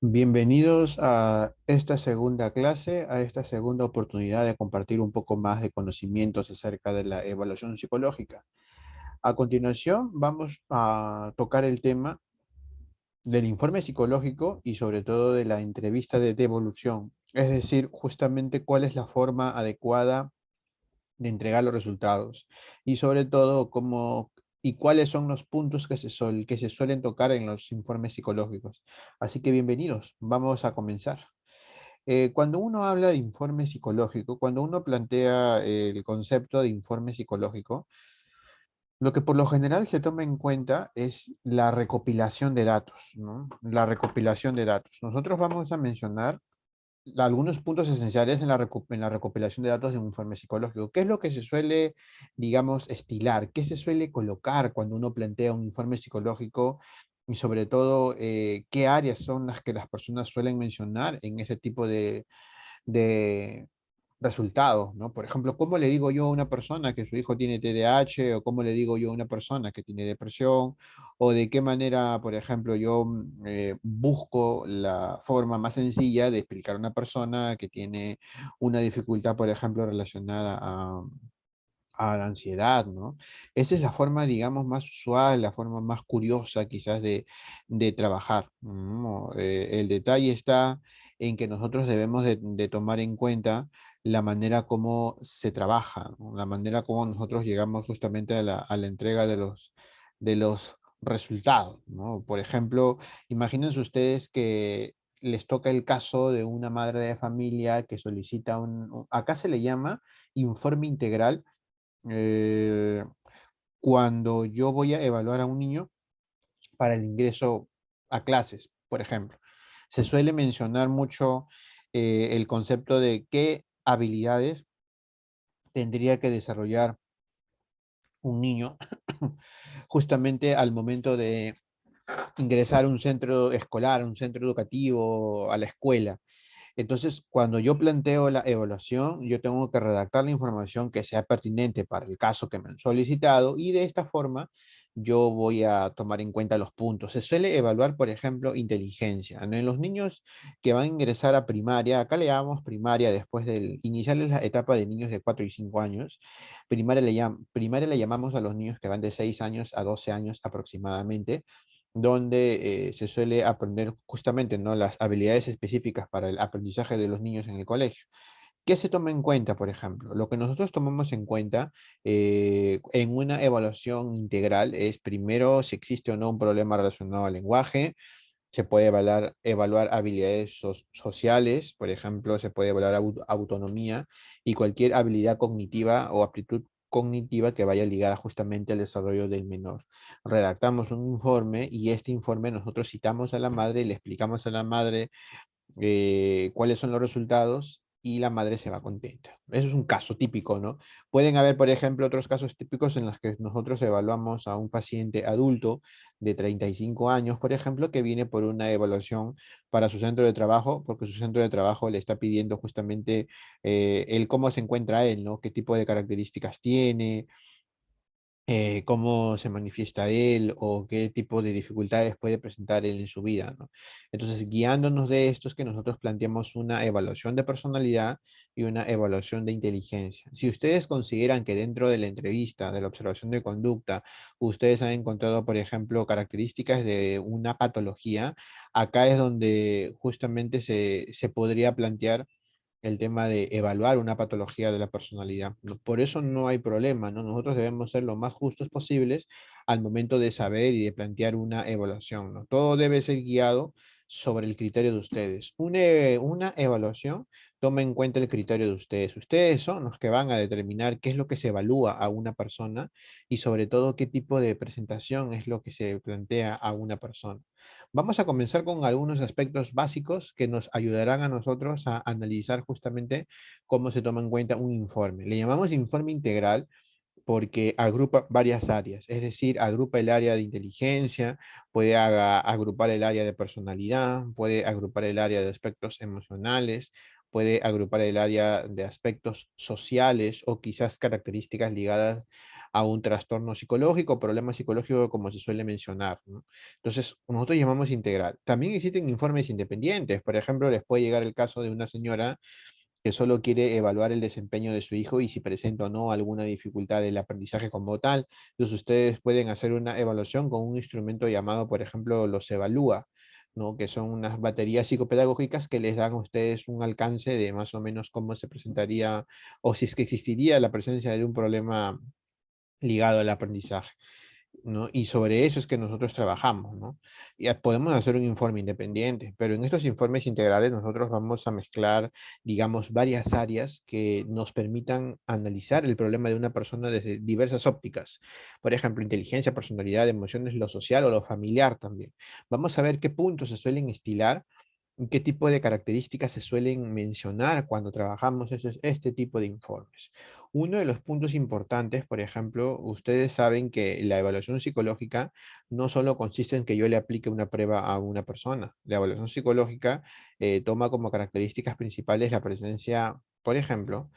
Bienvenidos a esta segunda clase, a esta segunda oportunidad de compartir un poco más de conocimientos acerca de la evaluación psicológica. A continuación, vamos a tocar el tema del informe psicológico y sobre todo de la entrevista de devolución, es decir, justamente cuál es la forma adecuada de entregar los resultados y sobre todo cómo y cuáles son los puntos que se suelen tocar en los informes psicológicos. Así que bienvenidos, vamos a comenzar. Cuando uno habla de informe psicológico, cuando uno plantea el concepto de informe psicológico, lo que por lo general se toma en cuenta es la recopilación de datos, ¿no? La recopilación de datos. Nosotros vamos a mencionar algunos puntos esenciales en en la recopilación de datos de un informe psicológico. ¿Qué es lo que se suele, digamos, estilar? ¿Qué se suele colocar cuando uno plantea un informe psicológico? Y sobre todo, ¿qué áreas son las que las personas suelen mencionar en ese tipo de resultados, ¿no? Por ejemplo, ¿cómo le digo yo a una persona que su hijo tiene TDAH o cómo le digo yo a una persona que tiene depresión o de qué manera, por ejemplo, yo busco la forma más sencilla de explicar a una persona que tiene una dificultad, por ejemplo, relacionada a la ansiedad, ¿no? Esa es la forma, digamos, más usual, la forma más curiosa quizás de trabajar, ¿no? El detalle está en que nosotros debemos de tomar en cuenta la manera como se trabaja, ¿no? La manera como nosotros llegamos justamente a a la entrega de los resultados, ¿no? Por ejemplo, imagínense ustedes que les toca el caso de una madre de familia que solicita acá se le llama informe integral eh, cuando yo voy a evaluar a un niño para el ingreso a clases, por ejemplo. Se suele mencionar mucho el concepto de qué habilidades tendría que desarrollar un niño justamente al momento de ingresar a un centro escolar, a un centro educativo, a la escuela. Entonces, cuando yo planteo la evaluación, yo tengo que redactar la información que sea pertinente para el caso que me han solicitado y de esta forma yo voy a tomar en cuenta los puntos. Se suele evaluar, por ejemplo, inteligencia, ¿no? En los niños que van a ingresar a primaria, acá le llamamos primaria después del inicial es la etapa de niños de 4 y 5 años. Primaria le llamamos a los niños que van de 6 años a 12 años aproximadamente donde se suele aprender justamente, ¿no? Las habilidades específicas para el aprendizaje de los niños en el colegio. ¿Qué se toma en cuenta, por ejemplo? Lo que nosotros tomamos en cuenta en una evaluación integral es primero si existe o no un problema relacionado al lenguaje, se puede evaluar habilidades sociales, por ejemplo, se puede evaluar autonomía y cualquier habilidad cognitiva o aptitud cognitiva que vaya ligada justamente al desarrollo del menor. Redactamos un informe y este informe nosotros citamos a la madre, le explicamos a la madre cuáles son los resultados y la madre se va contenta. Eso es un caso típico, ¿no? Pueden haber, por ejemplo, otros casos típicos en los que nosotros evaluamos a un paciente adulto de 35 años, por ejemplo, que viene por una evaluación para su centro de trabajo, porque su centro de trabajo le está pidiendo justamente el cómo se encuentra él, ¿no? ¿Qué tipo de características tiene? Cómo se manifiesta él o qué tipo de dificultades puede presentar él en su vida, ¿no? Entonces, guiándonos de esto es que nosotros planteamos una evaluación de personalidad y una evaluación de inteligencia. Si ustedes consideran que dentro de la entrevista, de la observación de conducta, ustedes han encontrado, por ejemplo, características de una patología, acá es donde justamente se podría plantear el tema de evaluar una patología de la personalidad. Por eso no hay problema, ¿no? Nosotros debemos ser lo más justos posibles al momento de saber y de plantear una evaluación, ¿no? Todo debe ser guiado sobre el criterio de ustedes. Una evaluación toma en cuenta el criterio de ustedes. Ustedes son los que van a determinar qué es lo que se evalúa a una persona y sobre todo qué tipo de presentación es lo que se plantea a una persona. Vamos a comenzar con algunos aspectos básicos que nos ayudarán a nosotros a analizar justamente cómo se toma en cuenta un informe. Le llamamos informe integral porque agrupa varias áreas, es decir, agrupa el área de inteligencia, puede agrupar el área de personalidad, puede agrupar el área de aspectos emocionales, puede agrupar el área de aspectos sociales o quizás características ligadas a un trastorno psicológico, problema psicológico como se suele mencionar, ¿no? Entonces, nosotros llamamos integral. También existen informes independientes. Por ejemplo, les puede llegar el caso de una señora que solo quiere evaluar el desempeño de su hijo y si presenta o no alguna dificultad del aprendizaje como tal. Entonces ustedes pueden hacer una evaluación con un instrumento llamado, por ejemplo, los Evalúa, ¿no? Que son unas baterías psicopedagógicas que les dan a ustedes un alcance de más o menos cómo se presentaría o si es que existiría la presencia de un problema ligado al aprendizaje, ¿no? Y sobre eso es que nosotros trabajamos, ¿no? Ya podemos hacer un informe independiente, pero en estos informes integrales nosotros vamos a mezclar, digamos, varias áreas que nos permitan analizar el problema de una persona desde diversas ópticas. Por ejemplo, inteligencia, personalidad, emociones, lo social o lo familiar también. Vamos a ver qué puntos se suelen estilar. ¿Qué tipo de características se suelen mencionar cuando trabajamos este tipo de informes? Uno de los puntos importantes, por ejemplo, ustedes saben que la evaluación psicológica no solo consiste en que yo le aplique una prueba a una persona. La evaluación psicológica toma como características principales la presencia, por ejemplo,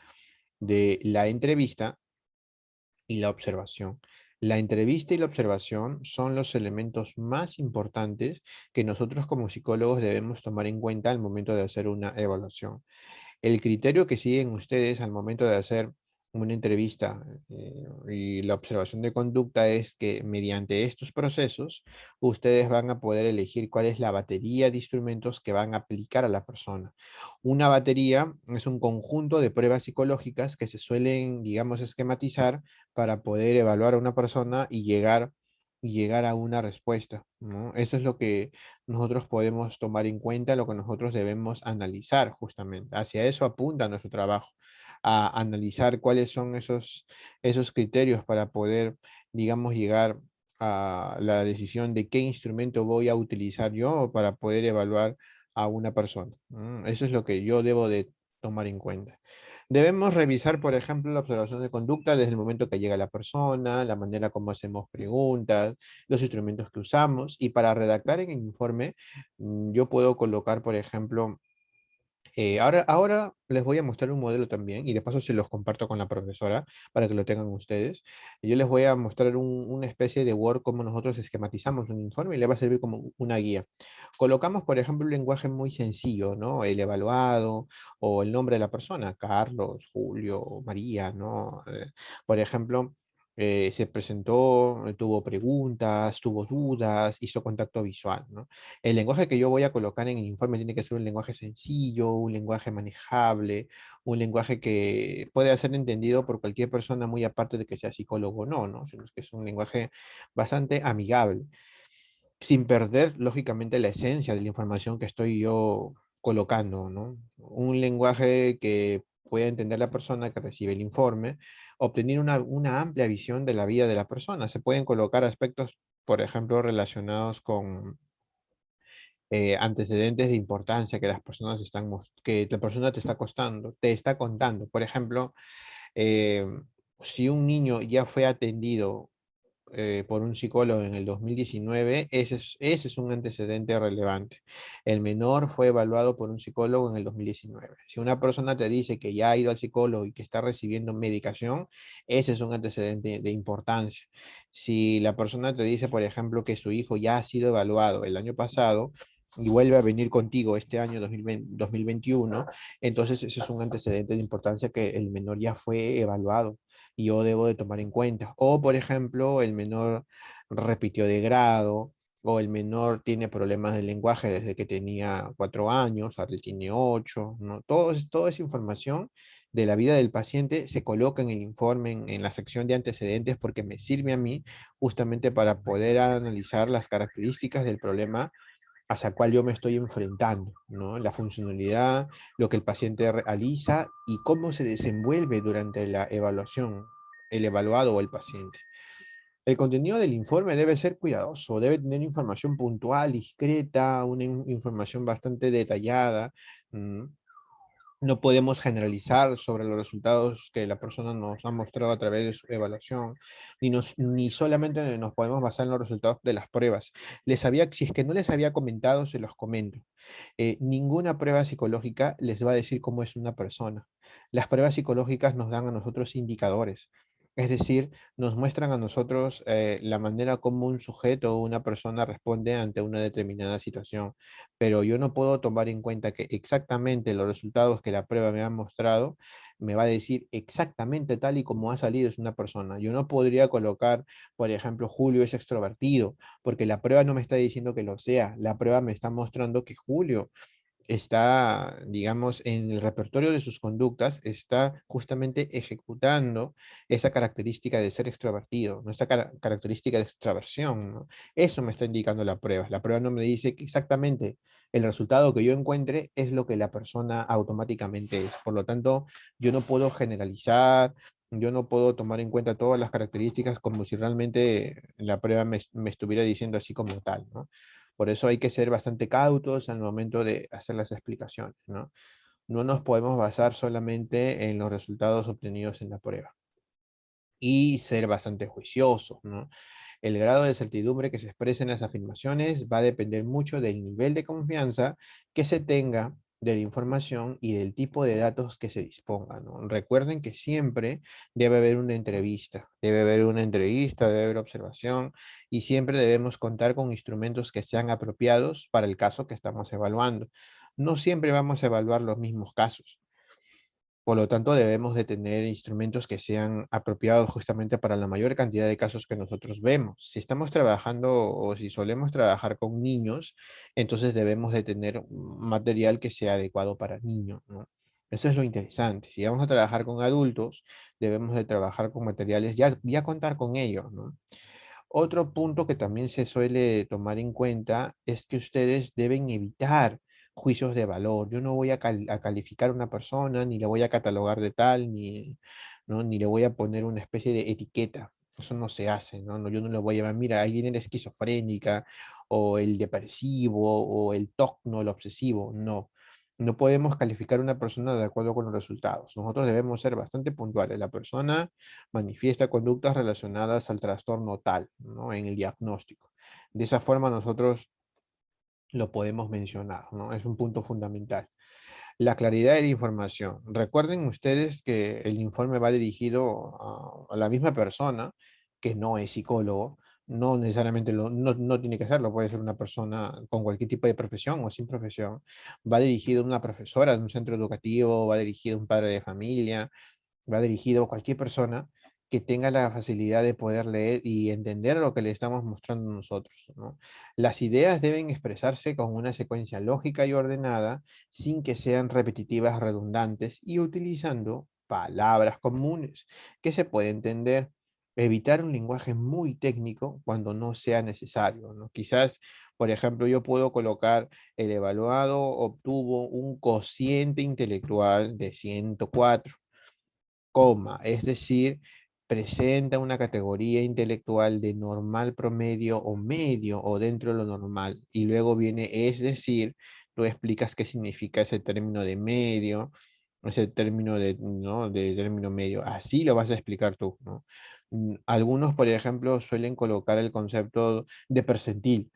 de la entrevista y la observación. La entrevista y la observación son los elementos más importantes que nosotros como psicólogos debemos tomar en cuenta al momento de hacer una evaluación. El criterio que siguen ustedes al momento de hacer una entrevista y la observación de conducta es que mediante estos procesos ustedes van a poder elegir cuál es la batería de instrumentos que van a aplicar a la persona. Una batería es un conjunto de pruebas psicológicas que se suelen, digamos, esquematizar para poder evaluar a una persona y llegar a una respuesta, ¿no? Eso es lo que nosotros podemos tomar en cuenta, lo que nosotros debemos analizar justamente. Hacia eso apunta nuestro trabajo, a analizar cuáles son esos criterios para poder, digamos, llegar a la decisión de qué instrumento voy a utilizar yo para poder evaluar a una persona. Eso es lo que yo debo de tomar en cuenta. Debemos revisar, por ejemplo, la observación de conducta desde el momento que llega la persona, la manera como hacemos preguntas, los instrumentos que usamos, y para redactar en el informe, yo puedo colocar, por ejemplo, ahora les voy a mostrar un modelo también y de paso se los comparto con la profesora para que lo tengan ustedes. Yo les voy a mostrar una especie de Word como nosotros esquematizamos un informe y le va a servir como una guía. Colocamos, por ejemplo, un lenguaje muy sencillo, ¿no? El evaluado o el nombre de la persona, Carlos, Julio, María, ¿no? Por ejemplo, se presentó, tuvo preguntas, tuvo dudas, hizo contacto visual, ¿no? El lenguaje que yo voy a colocar en el informe tiene que ser un lenguaje sencillo, un lenguaje manejable, un lenguaje que pueda ser entendido por cualquier persona, muy aparte de que sea psicólogo o no, ¿no? Sino que es un lenguaje bastante amigable, sin perder, lógicamente, la esencia de la información que estoy yo colocando, ¿no? Un lenguaje que pueda entender la persona que recibe el informe, obtener una amplia visión de la vida de la persona. Se pueden colocar aspectos, por ejemplo, relacionados con antecedentes de importancia que las personas que la persona te está contando. Por ejemplo, eh, si un niño ya fue atendido por un psicólogo en el 2019, ese es un antecedente relevante. El menor fue evaluado por un psicólogo en el 2019. Si una persona te dice que ya ha ido al psicólogo y que está recibiendo medicación, ese es un antecedente de importancia. Si la persona te dice, por ejemplo, que su hijo ya ha sido evaluado el año pasado, y vuelve a venir contigo este año 2021, entonces ese es un antecedente de importancia que el menor ya fue evaluado y yo debo de tomar en cuenta. O, por ejemplo, el menor repitió de grado, o el menor tiene problemas de lenguaje desde que tenía 4 años, ahora él tiene 8, ¿no? Toda esa información de la vida del paciente se coloca en el informe, en la sección de antecedentes, porque me sirve a mí justamente para poder analizar las características del problema hacia el cual yo me estoy enfrentando, ¿no? La funcionalidad, lo que el paciente realiza y cómo se desenvuelve durante la evaluación, el evaluado o el paciente. El contenido del informe debe ser cuidadoso, debe tener información puntual, discreta, una información bastante detallada. mm, no podemos generalizar sobre los resultados que la persona nos ha mostrado a través de su evaluación, ni solamente nos podemos basar en los resultados de las pruebas. Si es que no les había comentado, se los comento. Ninguna prueba psicológica les va a decir cómo es una persona. Las pruebas psicológicas nos dan a nosotros indicadores. Es decir, nos muestran a nosotros la manera como un sujeto o una persona responde ante una determinada situación, pero yo no puedo tomar en cuenta que exactamente los resultados que la prueba me ha mostrado me va a decir exactamente tal y como ha salido es una persona. Yo no podría colocar, por ejemplo, Julio es extrovertido, porque la prueba no me está diciendo que lo sea, la prueba me está mostrando que Julio está, digamos, en el repertorio de sus conductas, está justamente ejecutando esa característica de ser extrovertido, ¿no? Esa característica de extraversión, ¿no? Eso me está indicando la prueba. La prueba no me dice que exactamente el resultado que yo encuentre es lo que la persona automáticamente es. Por lo tanto, yo no puedo generalizar, yo no puedo tomar en cuenta todas las características como si realmente la prueba me estuviera diciendo así como tal, ¿no? Por eso hay que ser bastante cautos al momento de hacer las explicaciones, ¿no? No nos podemos basar solamente en los resultados obtenidos en la prueba y ser bastante juiciosos, ¿no? El grado de certidumbre que se expresa en las afirmaciones va a depender mucho del nivel de confianza que se tenga de la información y del tipo de datos que se disponga, ¿no? Recuerden que siempre debe haber observación y siempre debemos contar con instrumentos que sean apropiados para el caso que estamos evaluando. No siempre vamos a evaluar los mismos casos. Por lo tanto, debemos de tener instrumentos que sean apropiados justamente para la mayor cantidad de casos que nosotros vemos. Si estamos trabajando o si solemos trabajar con niños, entonces debemos de tener un material que sea adecuado para niños, ¿no? Eso es lo interesante. Si vamos a trabajar con adultos, debemos de trabajar con materiales, ya contar con ellos, ¿no? Otro punto que también se suele tomar en cuenta es que ustedes deben evitar juicios de valor. Yo no voy a calificar a una persona, ni le voy a catalogar de tal, ni, ¿no? Ni le voy a poner una especie de etiqueta. Eso no se hace, ¿no? Yo no le voy a llamar, mira, ahí viene la esquizofrénica, o el depresivo, o el TOC, no, el obsesivo. No. No podemos calificar a una persona de acuerdo con los resultados. Nosotros debemos ser bastante puntuales. La persona manifiesta conductas relacionadas al trastorno tal, ¿no? En el diagnóstico. De esa forma nosotros lo podemos mencionar, ¿no? Es un punto fundamental. La claridad de la información. Recuerden ustedes que el informe va dirigido a la misma persona que no es psicólogo. No necesariamente no tiene que serlo, puede ser una persona con cualquier tipo de profesión o sin profesión. Va dirigido a una profesora de un centro educativo, va dirigido a un padre de familia, va dirigido a cualquier persona que tenga la facilidad de poder leer y entender lo que le estamos mostrando nosotros, ¿no? Las ideas deben expresarse con una secuencia lógica y ordenada, sin que sean repetitivas, redundantes y utilizando palabras comunes que se puede entender. Evitar un lenguaje muy técnico cuando no sea necesario, ¿no? Quizás, por ejemplo, yo puedo colocar el evaluado obtuvo un cociente intelectual de 104, coma, es decir, presenta una categoría intelectual de normal promedio o medio o dentro de lo normal. Y luego viene, es decir, tú explicas qué significa ese término de medio, ese término de, ¿no? de término medio. Así lo vas a explicar tú, ¿no? Algunos, por ejemplo, suelen colocar el concepto de percentil,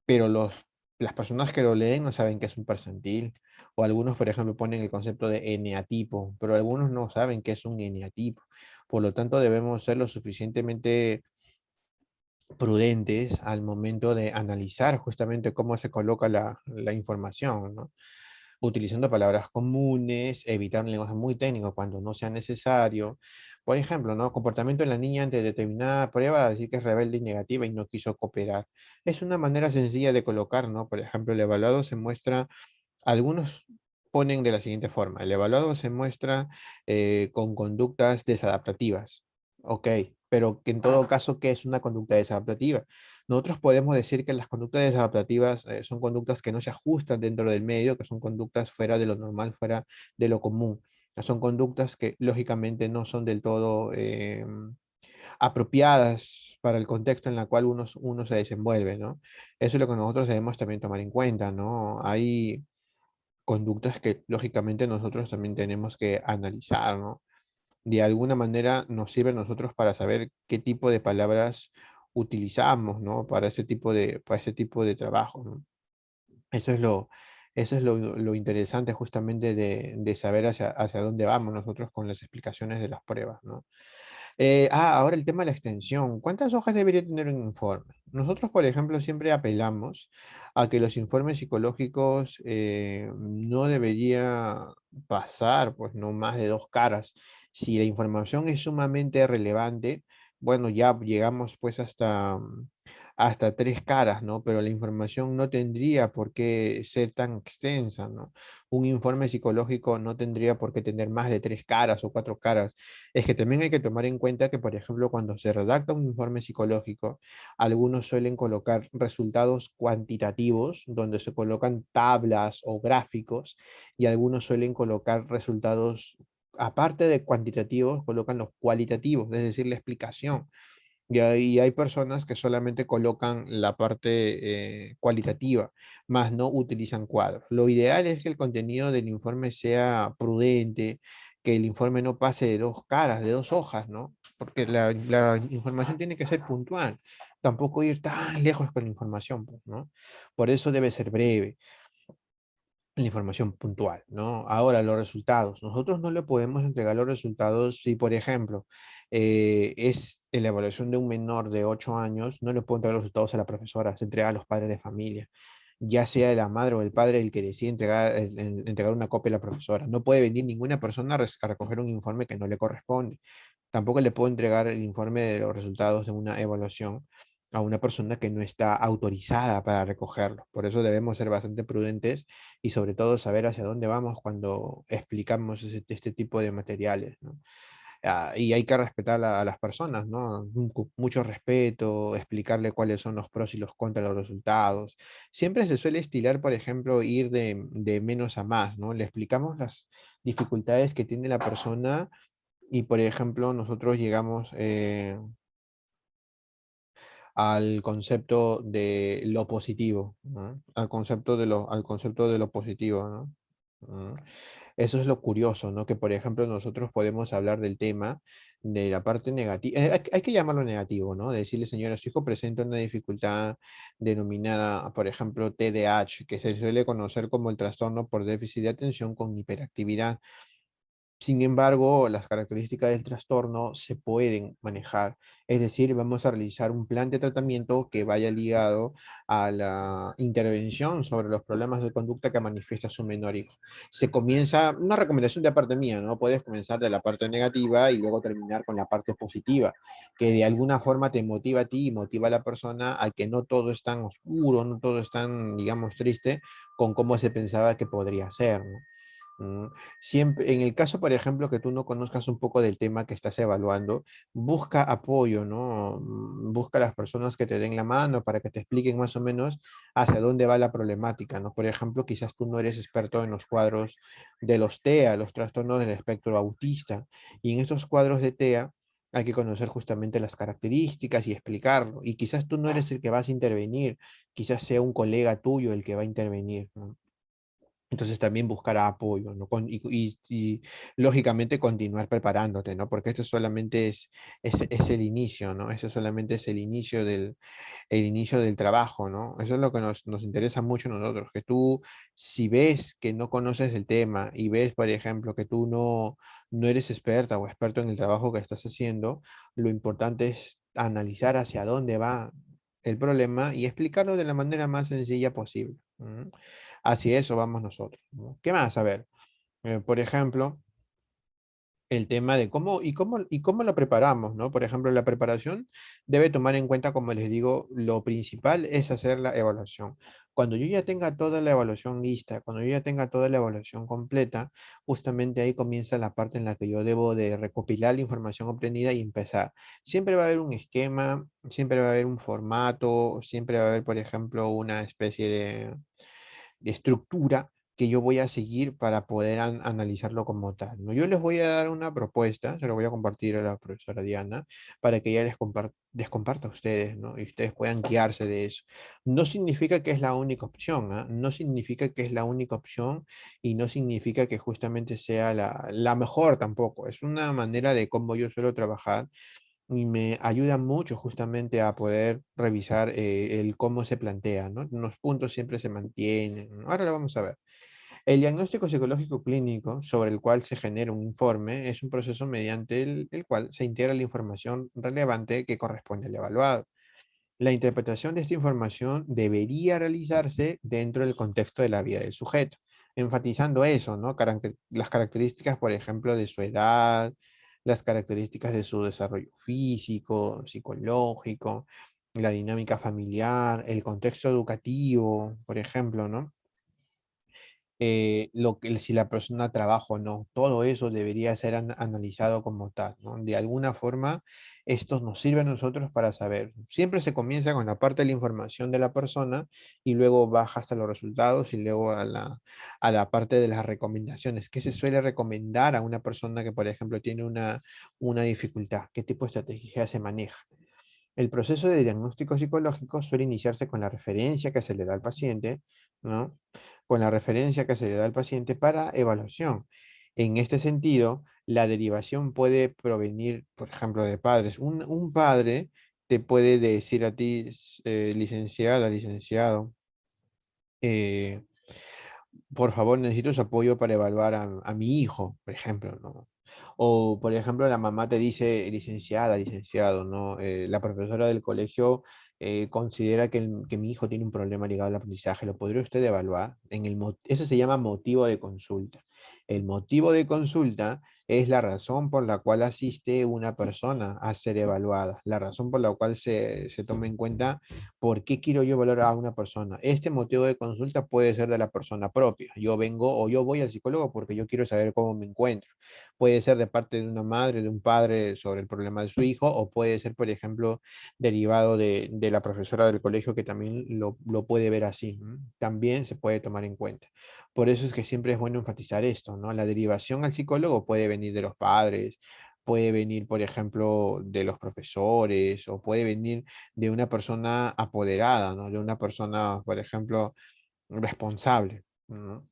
pero las personas que lo leen no saben qué es un percentil. O algunos, por ejemplo, ponen el concepto de eneatipo, pero algunos no saben qué es un eneatipo. Por lo tanto, debemos ser lo suficientemente prudentes al momento de analizar justamente cómo se coloca la información, ¿no? Utilizando palabras comunes, evitar un lenguaje muy técnico cuando no sea necesario. Por ejemplo, ¿no? Comportamiento de la niña ante determinada prueba, decir que es rebelde y negativa y no quiso cooperar. Es una manera sencilla de colocar, ¿no? Por ejemplo, el evaluado se muestra, algunos ponen de la siguiente forma, el evaluado se muestra con conductas desadaptativas. Ok, pero que en todo caso, ¿qué es una conducta desadaptativa? Nosotros podemos decir que las conductas desadaptativas son conductas que no se ajustan dentro del medio, que son conductas fuera de lo normal, fuera de lo común. Son conductas que lógicamente no son del todo apropiadas para el contexto en el cual uno se desenvuelve, ¿no? Eso es lo que nosotros debemos también tomar en cuenta, ¿no? Hay conductas que lógicamente nosotros también tenemos que analizar, ¿no? De alguna manera nos sirve a nosotros para saber qué tipo de palabras utilizamos, ¿no? Para ese tipo de trabajo, ¿no? Eso es lo interesante justamente de saber hacia dónde vamos nosotros con las explicaciones de las pruebas, ¿no? Ahora el tema de la extensión. ¿Cuántas hojas debería tener un informe? Nosotros, por ejemplo, siempre apelamos a que los informes psicológicos no debería pasar, pues, no más de dos caras. Si la información es sumamente relevante, bueno, ya llegamos pues hasta tres caras, ¿no? Pero la información no tendría por qué ser tan extensa, ¿no? Un informe psicológico no tendría por qué tener más de tres caras o cuatro caras. Es que también hay que tomar en cuenta que, por ejemplo, cuando se redacta un informe psicológico, algunos suelen colocar resultados cuantitativos, donde se colocan tablas o gráficos, y algunos suelen colocar resultados, aparte de cuantitativos, colocan los cualitativos, es decir, la explicación. Y hay personas que solamente colocan la parte cualitativa, más no utilizan cuadros. Lo ideal es que el contenido del informe sea prudente, que el informe no pase de dos caras, de dos hojas, ¿no? Porque la información tiene que ser puntual, tampoco ir tan lejos con la información, pues, ¿no? Por eso debe ser breve la información puntual, ¿no? Ahora, los resultados. Nosotros no le podemos entregar los resultados si, por ejemplo, es en la evaluación de un menor de 8 años, no le puedo entregar los resultados a la profesora, se entrega a los padres de familia, ya sea la madre o el padre el que decide entregar una copia a la profesora. No puede venir ninguna persona a recoger un informe que no le corresponde. Tampoco le puedo entregar el informe de los resultados de una evaluación a una persona que no está autorizada para recogerlo. Por eso debemos ser bastante prudentes y sobre todo saber hacia dónde vamos cuando explicamos este tipo de materiales, ¿no? Y hay que respetar a las personas, ¿no? Mucho respeto, explicarle cuáles son los pros y los contras de los resultados. Siempre se suele estilar, por ejemplo, ir de menos a más, ¿no? Le explicamos las dificultades que tiene la persona y, por ejemplo, nosotros llegamos al concepto de lo positivo, ¿no? Al concepto de lo positivo, ¿no? Mm. Eso es lo curioso, ¿no? Que por ejemplo nosotros podemos hablar del tema de la parte negativa, hay que llamarlo negativo, ¿no? Decirle, señora, su hijo presenta una dificultad denominada, por ejemplo, TDAH, que se suele conocer como el trastorno por déficit de atención con hiperactividad. Sin embargo, las características del trastorno se pueden manejar. Es decir, vamos a realizar un plan de tratamiento que vaya ligado a la intervención sobre los problemas de conducta que manifiesta su menor hijo. Se comienza, una recomendación de parte mía, ¿no? Puedes comenzar de la parte negativa y luego terminar con la parte positiva, que de alguna forma te motiva a ti y motiva a la persona a que no todo es tan oscuro, no todo es tan, digamos, triste con cómo se pensaba que podría ser, ¿no? Siempre, en el caso, por ejemplo, que tú no conozcas un poco del tema que estás evaluando, busca apoyo, ¿no? Busca las personas que te den la mano para que te expliquen más o menos hacia dónde va la problemática, ¿no? Por ejemplo, quizás tú no eres experto en los cuadros de los TEA, los trastornos del espectro autista, y en estos cuadros de TEA hay que conocer justamente las características y explicarlo. Y quizás tú no eres el que vas a intervenir, quizás sea un colega tuyo el que va a intervenir, ¿no? Entonces también buscar apoyo, ¿no? Y lógicamente continuar preparándote, ¿no? Porque esto solamente es el inicio, ¿no? Eso solamente es el inicio del trabajo, ¿no? Eso es lo que nos interesa mucho a nosotros, que tú, si ves que no conoces el tema y ves, por ejemplo, que tú no eres experta o experto en el trabajo que estás haciendo, lo importante es analizar hacia dónde va el problema y explicarlo de la manera más sencilla posible. Hacia eso vamos nosotros, ¿no? ¿Qué más? A ver, por ejemplo, el tema de cómo lo preparamos, ¿no? Por ejemplo, la preparación debe tomar en cuenta, como les digo, lo principal es hacer la evaluación. Cuando yo ya tenga toda la evaluación lista, cuando yo ya tenga toda la evaluación completa, justamente ahí comienza la parte en la que yo debo de recopilar la información obtenida y empezar. Siempre va a haber un esquema, siempre va a haber un formato, siempre va a haber, por ejemplo, una especie de estructura que yo voy a seguir para poder analizarlo como tal, ¿no? Yo les voy a dar una propuesta, se lo voy a compartir a la profesora Diana, para que ella les comparta a ustedes, ¿no? Y ustedes puedan guiarse de eso. No significa que es la única opción, ¿ah? No significa que es la única opción y no significa que justamente sea la mejor tampoco. Es una manera de cómo yo suelo trabajar y me ayuda mucho justamente a poder revisar el cómo se plantea, ¿no? Los puntos siempre se mantienen, ¿no? Ahora lo vamos a ver. El diagnóstico psicológico clínico sobre el cual se genera un informe es un proceso mediante el cual se integra la información relevante que corresponde al evaluado. La interpretación de esta información debería realizarse dentro del contexto de la vida del sujeto, enfatizando eso, ¿no? Las características, por ejemplo, de su edad, las características de su desarrollo físico, psicológico, la dinámica familiar, el contexto educativo, por ejemplo, ¿no? Si la persona trabaja o no, todo eso debería ser analizado como tal, ¿no? De alguna forma, esto nos sirve a nosotros para saber. Siempre se comienza con la parte de la información de la persona y luego baja hasta los resultados y luego a la parte de las recomendaciones. ¿Qué se suele recomendar a una persona que, por ejemplo, tiene una dificultad? ¿Qué tipo de estrategia se maneja? El proceso de diagnóstico psicológico suele iniciarse con la referencia que se le da al paciente, ¿no? Con la referencia que se le da al paciente para evaluación. En este sentido, la derivación puede provenir, por ejemplo, de padres. Un padre te puede decir a ti, licenciada, licenciado, eh, por favor, necesito su apoyo para evaluar a mi hijo, por ejemplo, ¿no? O, por ejemplo, la mamá te dice, licenciada, licenciado, ¿no? La profesora del colegio considera que mi hijo tiene un problema ligado al aprendizaje. ¿Lo podría usted evaluar? Eso se llama motivo de consulta. El motivo de consulta es la razón por la cual asiste una persona a ser evaluada, la razón por la cual se toma en cuenta por qué quiero yo evaluar a una persona. Este motivo de consulta puede ser de la persona propia. Yo vengo o yo voy al psicólogo porque yo quiero saber cómo me encuentro. Puede ser de parte de una madre, de un padre sobre el problema de su hijo, o puede ser, por ejemplo, derivado de la profesora del colegio que también lo puede ver así. También se puede tomar en cuenta. Por eso es que siempre es bueno enfatizar esto, ¿no? La derivación al psicólogo puede venir de los padres, puede venir, por ejemplo, de los profesores, o puede venir de una persona apoderada, ¿no? De una persona, por ejemplo, responsable, ¿no?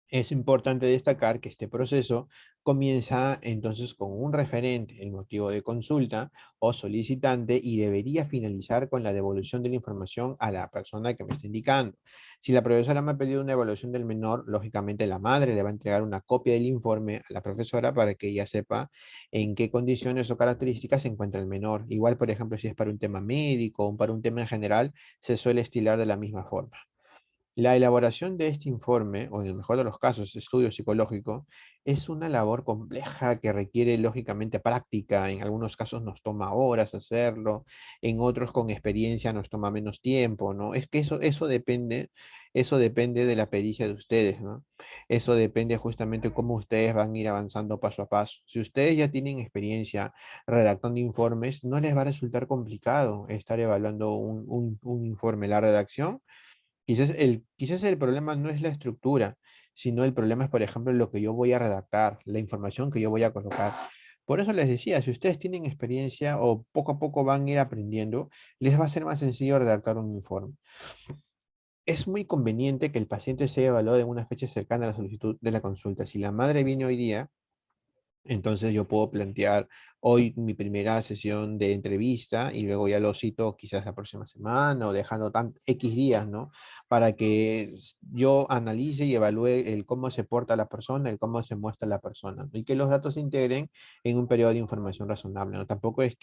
Es importante destacar que este proceso comienza entonces con un referente, el motivo de consulta o solicitante, y debería finalizar con la devolución de la información a la persona que me está indicando. Si la profesora me ha pedido una evaluación del menor, lógicamente la madre le va a entregar una copia del informe a la profesora para que ella sepa en qué condiciones o características se encuentra el menor. Igual, por ejemplo, si es para un tema médico o para un tema en general, se suele estilar de la misma forma. La elaboración de este informe, o en el mejor de los casos, estudio psicológico, es una labor compleja que requiere lógicamente práctica. En algunos casos nos toma horas hacerlo, en otros con experiencia nos toma menos tiempo, ¿no? Es que eso depende de la pericia de ustedes, ¿no? Eso depende justamente cómo ustedes van a ir avanzando paso a paso. Si ustedes ya tienen experiencia redactando informes, no les va a resultar complicado estar evaluando un informe. La redacción. Quizás el problema no es la estructura, sino el problema es, por ejemplo, lo que yo voy a redactar, la información que yo voy a colocar. Por eso les decía, si ustedes tienen experiencia o poco a poco van a ir aprendiendo, les va a ser más sencillo redactar un informe. Es muy conveniente que el paciente sea evaluado en una fecha cercana a la solicitud de la consulta. Si la madre viene hoy día, entonces yo puedo plantear hoy mi primera sesión de entrevista y luego ya lo cito quizás la próxima semana o dejando X días, ¿no? Para que yo analice y evalúe el cómo se porta la persona, el cómo se muestra la persona, ¿no? Y que los datos se integren en un periodo de información razonable, ¿no? Tampoco es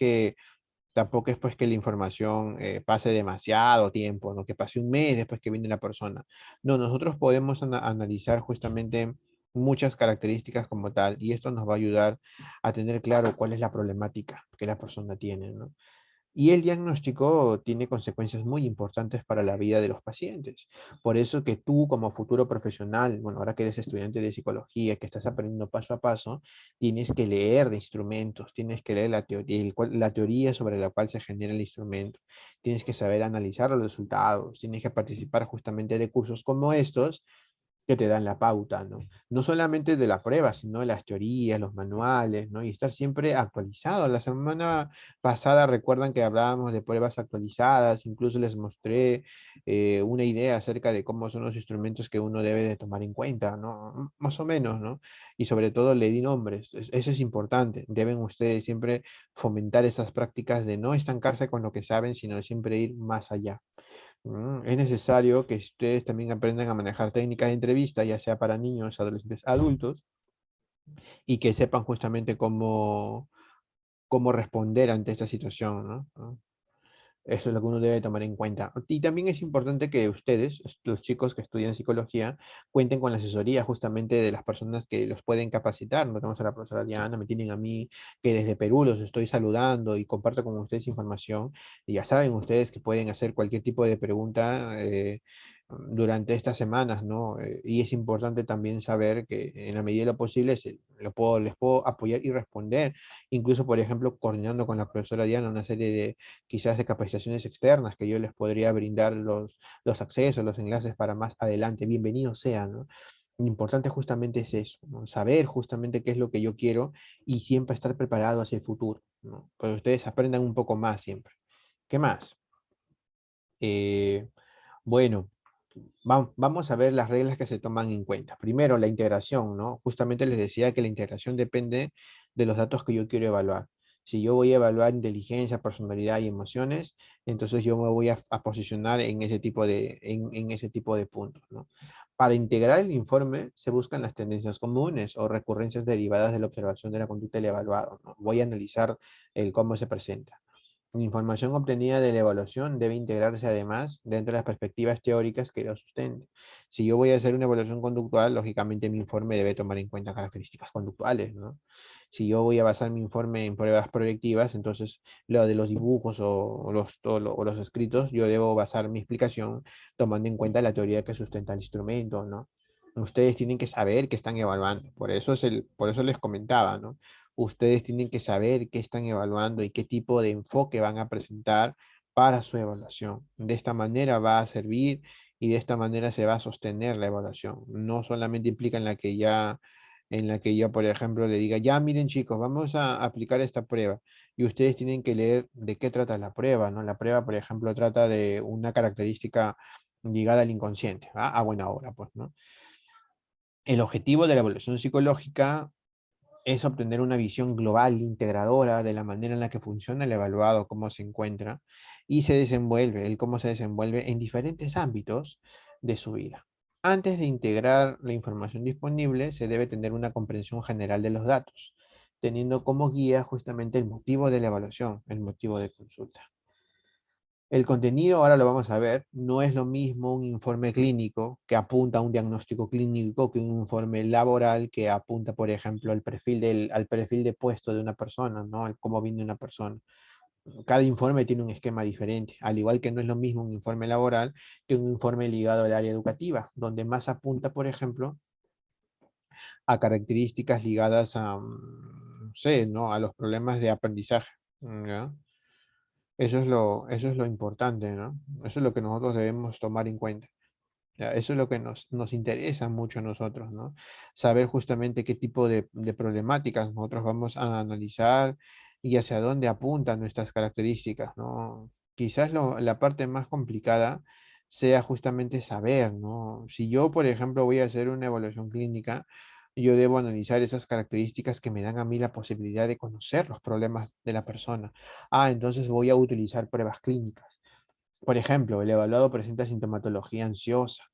pues que la información pase demasiado tiempo, ¿no? Que pase un mes después que viene la persona. No, nosotros podemos analizar justamente muchas características como tal y esto nos va a ayudar a tener claro cuál es la problemática que la persona tiene, ¿no? Y el diagnóstico tiene consecuencias muy importantes para la vida de los pacientes. Por eso que tú como futuro profesional, bueno, ahora que eres estudiante de psicología, que estás aprendiendo paso a paso, tienes que leer de instrumentos, tienes que leer la teoría, la teoría sobre la cual se genera el instrumento, tienes que saber analizar los resultados, tienes que participar justamente de cursos como estos que te dan la pauta, ¿no? No solamente de la prueba, sino de las teorías, los manuales, ¿no? Y estar siempre actualizado. La semana pasada recuerdan que hablábamos de pruebas actualizadas, incluso les mostré una idea acerca de cómo son los instrumentos que uno debe de tomar en cuenta, ¿no? Más o menos, ¿no? Y sobre todo le di nombres. Eso es importante. Deben ustedes siempre fomentar esas prácticas de no estancarse con lo que saben, sino de siempre ir más allá. Es necesario que ustedes también aprendan a manejar técnicas de entrevista, ya sea para niños, adolescentes, adultos, y que sepan justamente cómo responder ante esta situación, ¿no? Eso es lo que uno debe tomar en cuenta. Y también es importante que ustedes, los chicos que estudian psicología, cuenten con la asesoría justamente de las personas que los pueden capacitar. No tenemos a la profesora Diana, me tienen a mí, que desde Perú los estoy saludando y comparto con ustedes información. Y ya saben ustedes que pueden hacer cualquier tipo de pregunta durante estas semanas, ¿no? Y es importante también saber que en la medida de lo posible les puedo apoyar y responder, incluso, por ejemplo, coordinando con la profesora Diana una serie de quizás de capacitaciones externas que yo les podría brindar los accesos, los enlaces para más adelante. Bienvenido sea, ¿no? Lo importante justamente es eso, ¿no? Saber justamente qué es lo que yo quiero y siempre estar preparado hacia el futuro, ¿no? Pues ustedes aprendan un poco más siempre. ¿Qué más? Eh, bueno, vamos a ver las reglas que se toman en cuenta. Primero, la integración, ¿no? Justamente les decía que la integración depende de los datos que yo quiero evaluar. Si yo voy a evaluar inteligencia, personalidad y emociones, entonces yo me voy a posicionar en ese tipo de puntos, ¿no? Para integrar el informe se buscan las tendencias comunes o recurrencias derivadas de la observación de la conducta del evaluado, ¿no? Voy a analizar el cómo se presenta. La información obtenida de la evaluación debe integrarse además dentro de las perspectivas teóricas que lo sustenten. Si yo voy a hacer una evaluación conductual, lógicamente mi informe debe tomar en cuenta características conductuales, ¿no? Si yo voy a basar mi informe en pruebas proyectivas, entonces lo de los dibujos o los escritos, yo debo basar mi explicación tomando en cuenta la teoría que sustenta el instrumento, ¿no? Ustedes tienen que saber que están evaluando, por eso les comentaba, ¿no? Ustedes tienen que saber qué están evaluando y qué tipo de enfoque van a presentar para su evaluación. De esta manera va a servir y de esta manera se va a sostener la evaluación. No solamente implica en la que yo, por ejemplo, le diga, ya miren chicos, vamos a aplicar esta prueba y ustedes tienen que leer de qué trata la prueba, ¿no? La prueba, por ejemplo, trata de una característica ligada al inconsciente, ¿va? A buena hora, pues, ¿no? El objetivo de la evaluación psicológica es obtener una visión global, integradora de la manera en la que funciona el evaluado, cómo se encuentra y se desenvuelve, el cómo se desenvuelve en diferentes ámbitos de su vida. Antes de integrar la información disponible, se debe tener una comprensión general de los datos, teniendo como guía justamente el motivo de la evaluación, el motivo de consulta. El contenido, ahora lo vamos a ver, no es lo mismo un informe clínico que apunta a un diagnóstico clínico que un informe laboral que apunta, por ejemplo, al perfil de puesto de una persona, ¿no? Al cómo viene una persona. Cada informe tiene un esquema diferente, al igual que no es lo mismo un informe laboral que un informe ligado al área educativa, donde más apunta, por ejemplo, a características ligadas a, no sé, ¿no? A los problemas de aprendizaje, ¿ya? Eso es lo importante, ¿no? Eso es lo que nosotros debemos tomar en cuenta. Ya, eso es lo que nos interesa mucho a nosotros, ¿no? Saber justamente qué tipo de problemáticas nosotros vamos a analizar y hacia dónde apuntan nuestras características, ¿no? Quizás la parte más complicada sea justamente saber, ¿no? Si yo, por ejemplo, voy a hacer una evaluación clínica, yo debo analizar esas características que me dan a mí la posibilidad de conocer los problemas de la persona. Ah, entonces voy a utilizar pruebas clínicas. Por ejemplo, el evaluado presenta sintomatología ansiosa.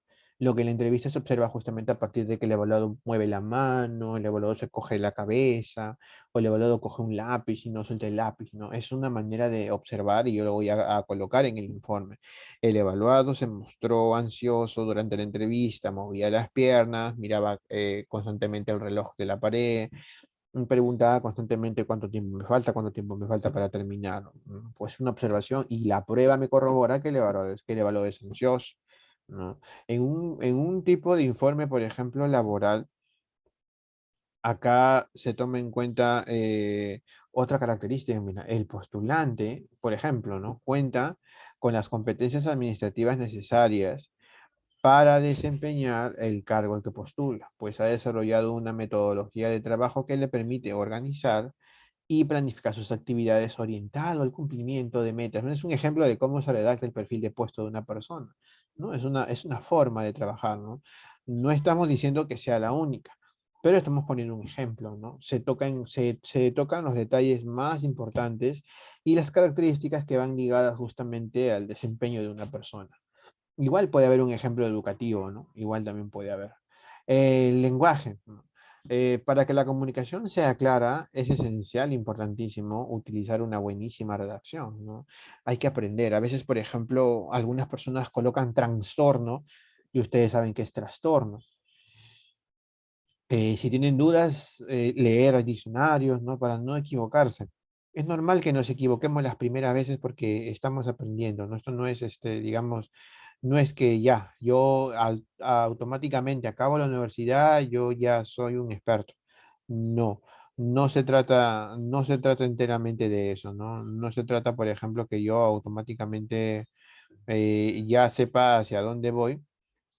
Lo que en la entrevista se observa justamente a partir de que el evaluado mueve la mano, el evaluado se coge la cabeza, o el evaluado coge un lápiz y no suelta el lápiz, ¿no? Es una manera de observar y yo lo voy a colocar en el informe. El evaluado se mostró ansioso durante la entrevista, movía las piernas, miraba constantemente el reloj de la pared, me preguntaba constantemente cuánto tiempo me falta para terminar. Pues una observación y la prueba me corrobora que el evaluador es ansioso, ¿no? En un tipo de informe, por ejemplo, laboral, acá se toma en cuenta otra característica. Mira, el postulante, por ejemplo, ¿no? Cuenta con las competencias administrativas necesarias para desempeñar el cargo al que postula, pues ha desarrollado una metodología de trabajo que le permite organizar y planificar sus actividades orientado al cumplimiento de metas. ¿No? Es un ejemplo de cómo se redacta el perfil de puesto de una persona, ¿no? Es una forma de trabajar, ¿no? No estamos diciendo que sea la única, pero estamos poniendo un ejemplo, ¿no? Se tocan los detalles más importantes y las características que van ligadas justamente al desempeño de una persona. Igual puede haber un ejemplo educativo, ¿no? Igual también puede haber. El lenguaje, ¿no? Para que la comunicación sea clara, es esencial, importantísimo, utilizar una buenísima redacción, ¿no? Hay que aprender. A veces, por ejemplo, algunas personas colocan trastorno y ustedes saben que es trastorno. Si tienen dudas, leer diccionarios, ¿no? Para no equivocarse. Es normal que nos equivoquemos las primeras veces porque estamos aprendiendo, ¿no? Esto no es, digamos, no es que ya, automáticamente acabo la universidad, yo ya soy un experto. No, no se trata enteramente de eso, ¿no? No se trata, por ejemplo, que yo automáticamente ya sepa hacia dónde voy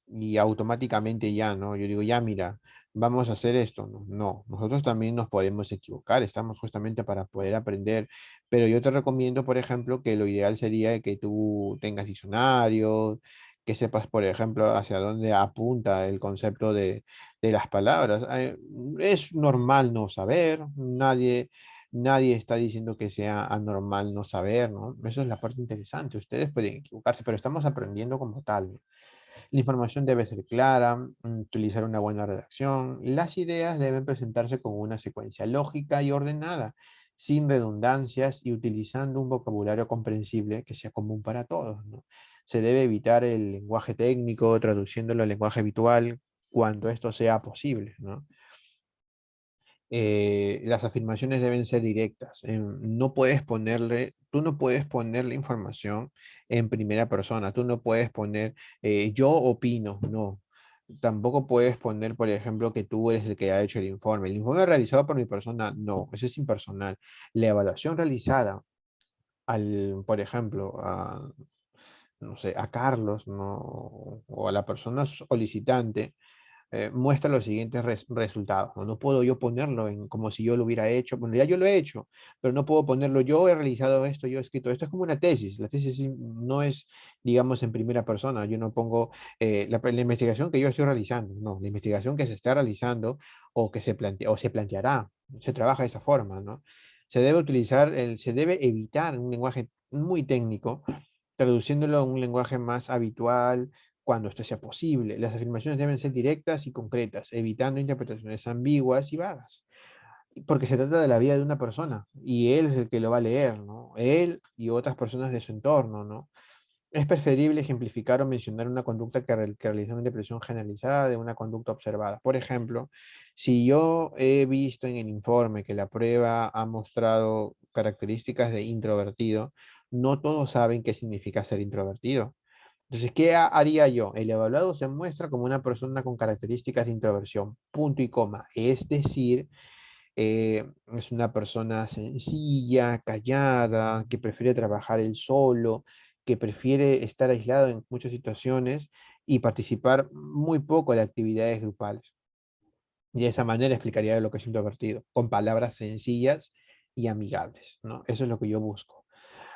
y automáticamente ya, ¿no? Yo digo, ya, mira, vamos a hacer esto. No, no, nosotros también nos podemos equivocar, estamos justamente para poder aprender, pero yo te recomiendo, por ejemplo, que lo ideal sería que tú tengas diccionarios, que sepas, por ejemplo, hacia dónde apunta el concepto de las palabras. Es normal no saber, nadie está diciendo que sea anormal no saber, ¿no? Eso es la parte interesante. Ustedes pueden equivocarse, pero estamos aprendiendo como tal, ¿no? La información debe ser clara, utilizar una buena redacción. Las ideas deben presentarse con una secuencia lógica y ordenada, sin redundancias y utilizando un vocabulario comprensible que sea común para todos, ¿no? Se debe evitar el lenguaje técnico, traduciéndolo al lenguaje habitual cuando esto sea posible, ¿no? Las afirmaciones deben ser directas. Tú no puedes poner la información en primera persona. Tú no puedes poner yo opino, no. Tampoco puedes poner, por ejemplo, que tú eres el que ha hecho el informe. El informe realizado por mi persona, no, eso es impersonal. La evaluación realizada por ejemplo, no sé, a Carlos, ¿no? O a la persona solicitante, muestra los siguientes resultados, ¿no? No puedo yo ponerlo en como si yo lo hubiera hecho. Bueno, ya yo lo he hecho, pero no puedo ponerlo. Yo he realizado esto, yo he escrito esto. Es como una tesis. La tesis sí no es, digamos, en primera persona. Yo no pongo la investigación que yo estoy realizando. No, la investigación que se está realizando o que se planteará. Se trabaja de esa forma, ¿no? Se debe evitar un lenguaje muy técnico, traduciéndolo a un lenguaje más habitual, cuando esto sea posible. Las afirmaciones deben ser directas y concretas, evitando interpretaciones ambiguas y vagas, porque se trata de la vida de una persona y él es el que lo va a leer, ¿no? Él y otras personas de su entorno, ¿no? Es preferible ejemplificar o mencionar una conducta que realizar una interpretación generalizada de una conducta observada. Por ejemplo, si yo he visto en el informe que la prueba ha mostrado características de introvertido, no todos saben qué significa ser introvertido. Entonces, ¿qué haría yo? El evaluado se muestra como una persona con características de introversión, punto y coma. Es decir, es una persona sencilla, callada, que prefiere trabajar él solo, que prefiere estar aislado en muchas situaciones y participar muy poco de actividades grupales. Y de esa manera explicaría lo que es introvertido, con palabras sencillas y amigables, ¿no? Eso es lo que yo busco.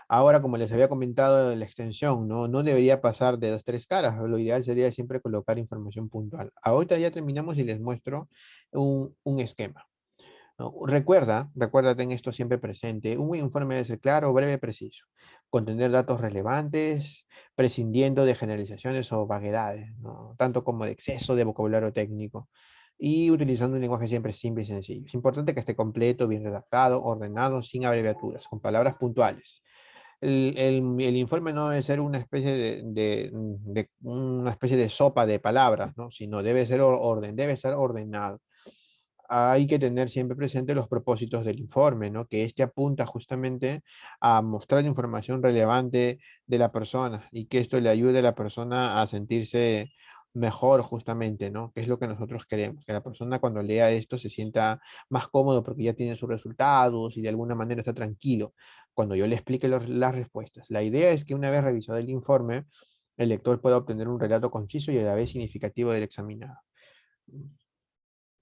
Ahora, como les había comentado, la extensión no debería pasar de dos, tres caras. Lo ideal sería siempre colocar información puntual. Ahorita ya terminamos y les muestro un esquema, ¿no? Recuerda, ten esto siempre presente. Un informe debe ser claro, breve, preciso. Contener datos relevantes, prescindiendo de generalizaciones o vaguedades, ¿no? Tanto como de exceso de vocabulario técnico. Y utilizando un lenguaje siempre simple y sencillo. Es importante que esté completo, bien redactado, ordenado, sin abreviaturas, con palabras puntuales. El informe no debe ser una especie de una especie de sopa de palabras, ¿no? Sino debe ser debe ser ordenado. Hay que tener siempre presente los propósitos del informe, ¿no? Que este apunta justamente a mostrar información relevante de la persona y que esto le ayude a la persona a sentirse mejor justamente, ¿no? Que es lo que nosotros queremos, que la persona cuando lea esto se sienta más cómodo porque ya tiene sus resultados y de alguna manera está tranquilo cuando yo le explique las respuestas. La idea es que una vez revisado el informe, el lector pueda obtener un relato conciso y a la vez significativo del examinado.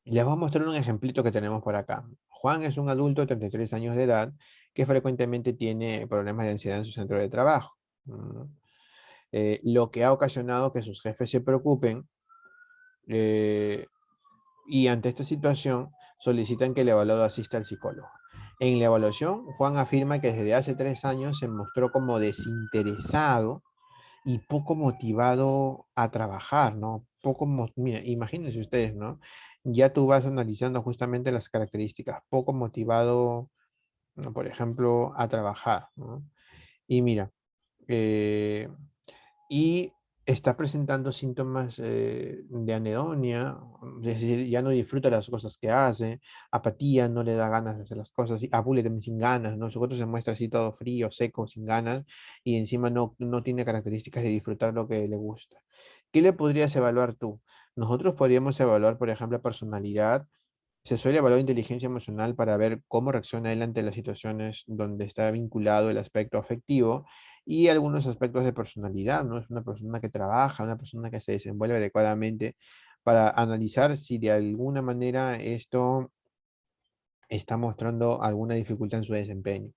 Les voy a mostrar un ejemplito que tenemos por acá. Juan es un adulto de 33 años de edad que frecuentemente tiene problemas de ansiedad en su centro de trabajo, lo que ha ocasionado que sus jefes se preocupen, eh, y ante esta situación solicitan que el evaluado asista al psicólogo. En la evaluación, Juan afirma que desde hace 3 años se mostró como desinteresado y poco motivado a trabajar, ¿no? Mira, imagínense ustedes, ¿no? Ya tú vas analizando justamente las características, poco motivado, ¿no? Por ejemplo, a trabajar, ¿no? Y mira, eh, y está presentando síntomas de anedonia, es decir, ya no disfruta las cosas que hace, apatía, no le da ganas de hacer las cosas, y Apule también sin ganas, ¿no? Su cuerpo se muestra así todo frío, seco, sin ganas, y encima no tiene características de disfrutar lo que le gusta. ¿Qué le podrías evaluar tú? Nosotros podríamos evaluar, por ejemplo, personalidad. Se suele evaluar inteligencia emocional para ver cómo reacciona él ante las situaciones donde está vinculado el aspecto afectivo y algunos aspectos de personalidad, ¿no? Es una persona que trabaja, una persona que se desenvuelve adecuadamente para analizar si de alguna manera esto está mostrando alguna dificultad en su desempeño.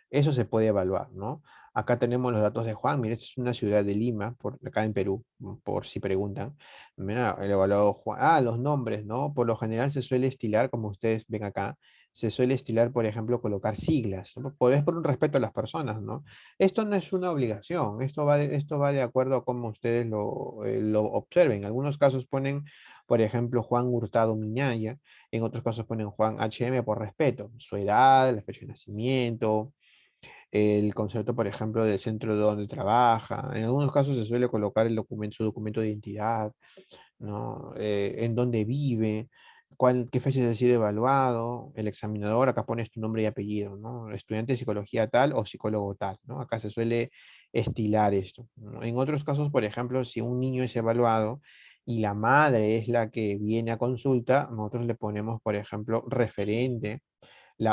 Eso se puede evaluar, ¿no? Acá tenemos los datos de Juan. Mira, esta es una ciudad de Lima, acá en Perú, por si preguntan. Mira, el evaluado Juan. Ah, los nombres, ¿no? Por lo general se suele estilar, como ustedes ven acá, se suele estilar, por ejemplo, colocar siglas, ¿no? Pues es por un respeto a las personas, ¿no? Esto no es una obligación, esto va de acuerdo a cómo ustedes lo observen. En algunos casos ponen, por ejemplo, Juan Hurtado Miñaya, en otros casos ponen Juan HM por respeto, su edad, la fecha de nacimiento, el concepto, por ejemplo, del centro donde trabaja. En algunos casos se suele colocar su documento de identidad, ¿no? En dónde vive, qué fecha ha sido evaluado, el examinador, acá pones tu nombre y apellido, ¿no? Estudiante de psicología tal o psicólogo tal, ¿no? Acá se suele estilar esto, ¿no? En otros casos, por ejemplo, si un niño es evaluado y la madre es la que viene a consulta, nosotros le ponemos, por ejemplo, referente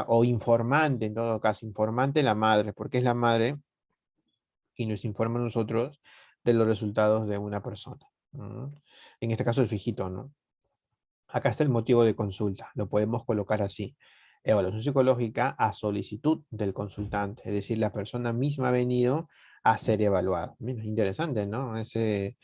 o informante, en todo caso, informante la madre, porque es la madre y nos informa a nosotros de los resultados de una persona. ¿No? En este caso, de su hijito, ¿no? Acá está el motivo de consulta, lo podemos colocar así. Evaluación psicológica a solicitud del consultante, es decir, la persona misma ha venido a ser evaluada. Mira, interesante, ¿no? Ese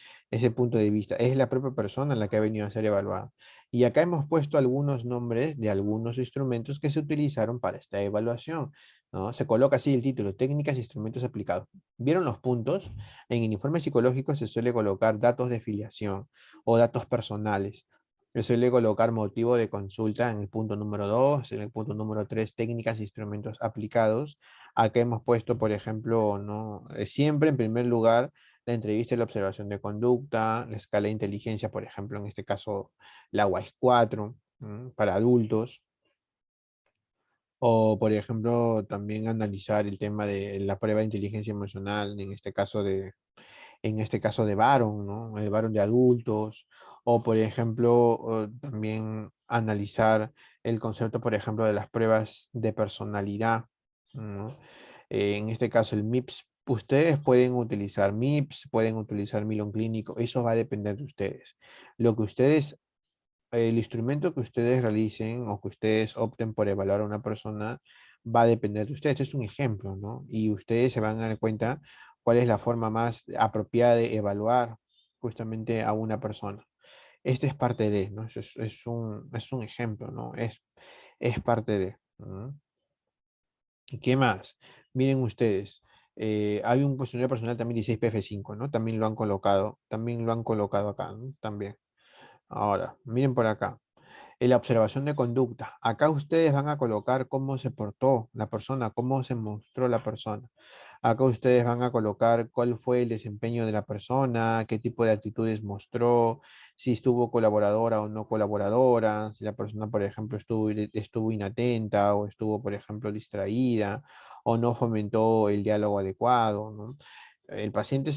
punto de vista. Es la propia persona la que ha venido a ser evaluada. Y acá hemos puesto algunos nombres de algunos instrumentos que se utilizaron para esta evaluación, ¿no? Se coloca así el título, técnicas e instrumentos aplicados. ¿Vieron los puntos? En el informe psicológico se suele colocar datos de filiación o datos personales. Se suele colocar motivo de consulta en el punto número 2, en el punto número 3, técnicas e instrumentos aplicados. Acá hemos puesto, por ejemplo, ¿no? Siempre en primer lugar la entrevista y la observación de conducta, la escala de inteligencia, por ejemplo, en este caso la WISE 4 para adultos. O, por ejemplo, también analizar el tema de la prueba de inteligencia emocional, en este caso de Baron, ¿no? El Baron de adultos, o por ejemplo, también analizar el concepto, por ejemplo, de las pruebas de personalidad, ¿no? En este caso, el MIPS. Ustedes pueden utilizar MIPS, pueden utilizar Milon Clínico, eso va a depender de ustedes. Lo que ustedes el instrumento que ustedes realicen o que ustedes opten por evaluar a una persona va a depender de ustedes. Es un ejemplo, ¿no? Y ustedes se van a dar cuenta cuál es la forma más apropiada de evaluar justamente a una persona. Este es parte de, ¿no? Es un ejemplo, ¿no? Es parte de. ¿No? ¿Y qué más? Miren ustedes. Hay un cuestionario personal también 16PF5, ¿no? También lo han colocado acá, ¿no? También. Ahora, miren por acá. En la observación de conducta. Acá ustedes van a colocar cómo se portó la persona, cómo se mostró la persona. Acá ustedes van a colocar cuál fue el desempeño de la persona, qué tipo de actitudes mostró, si estuvo colaboradora o no colaboradora, si la persona, por ejemplo, estuvo inatenta o estuvo, por ejemplo, distraída o no fomentó el diálogo adecuado, ¿no? El paciente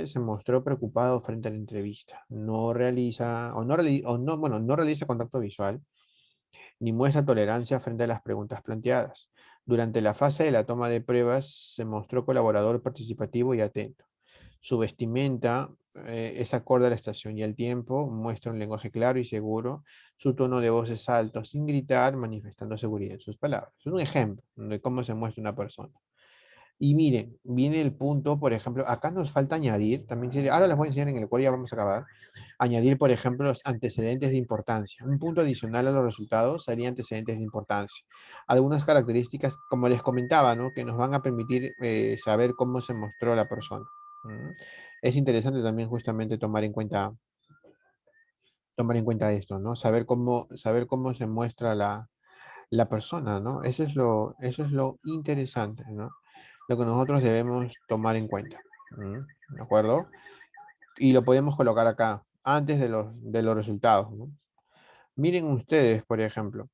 se mostró preocupado frente a la entrevista. No realiza, o no, o no, bueno, no realiza contacto visual, ni muestra tolerancia frente a las preguntas planteadas. Durante la fase de la toma de pruebas se mostró colaborador participativo y atento. Su vestimenta es acorde a la estación y al tiempo, muestra un lenguaje claro y seguro. Su tono de voz es alto, sin gritar, manifestando seguridad en sus palabras. Es un ejemplo de cómo se muestra una persona. Y miren, viene el punto, por ejemplo, acá nos falta añadir, también ahora les voy a enseñar en el cual ya vamos a acabar, añadir, por ejemplo, los antecedentes de importancia. Un punto adicional a los resultados sería antecedentes de importancia. Algunas características, como les comentaba, ¿no? Que nos van a permitir saber cómo se mostró la persona. ¿Mm? Es interesante también justamente tomar en cuenta esto, ¿no? Saber cómo se muestra la persona, ¿no? Eso es lo interesante, ¿no? Lo que nosotros debemos tomar en cuenta. ¿De acuerdo? Y lo podemos colocar acá, antes de los resultados, ¿no? Miren ustedes, por ejemplo,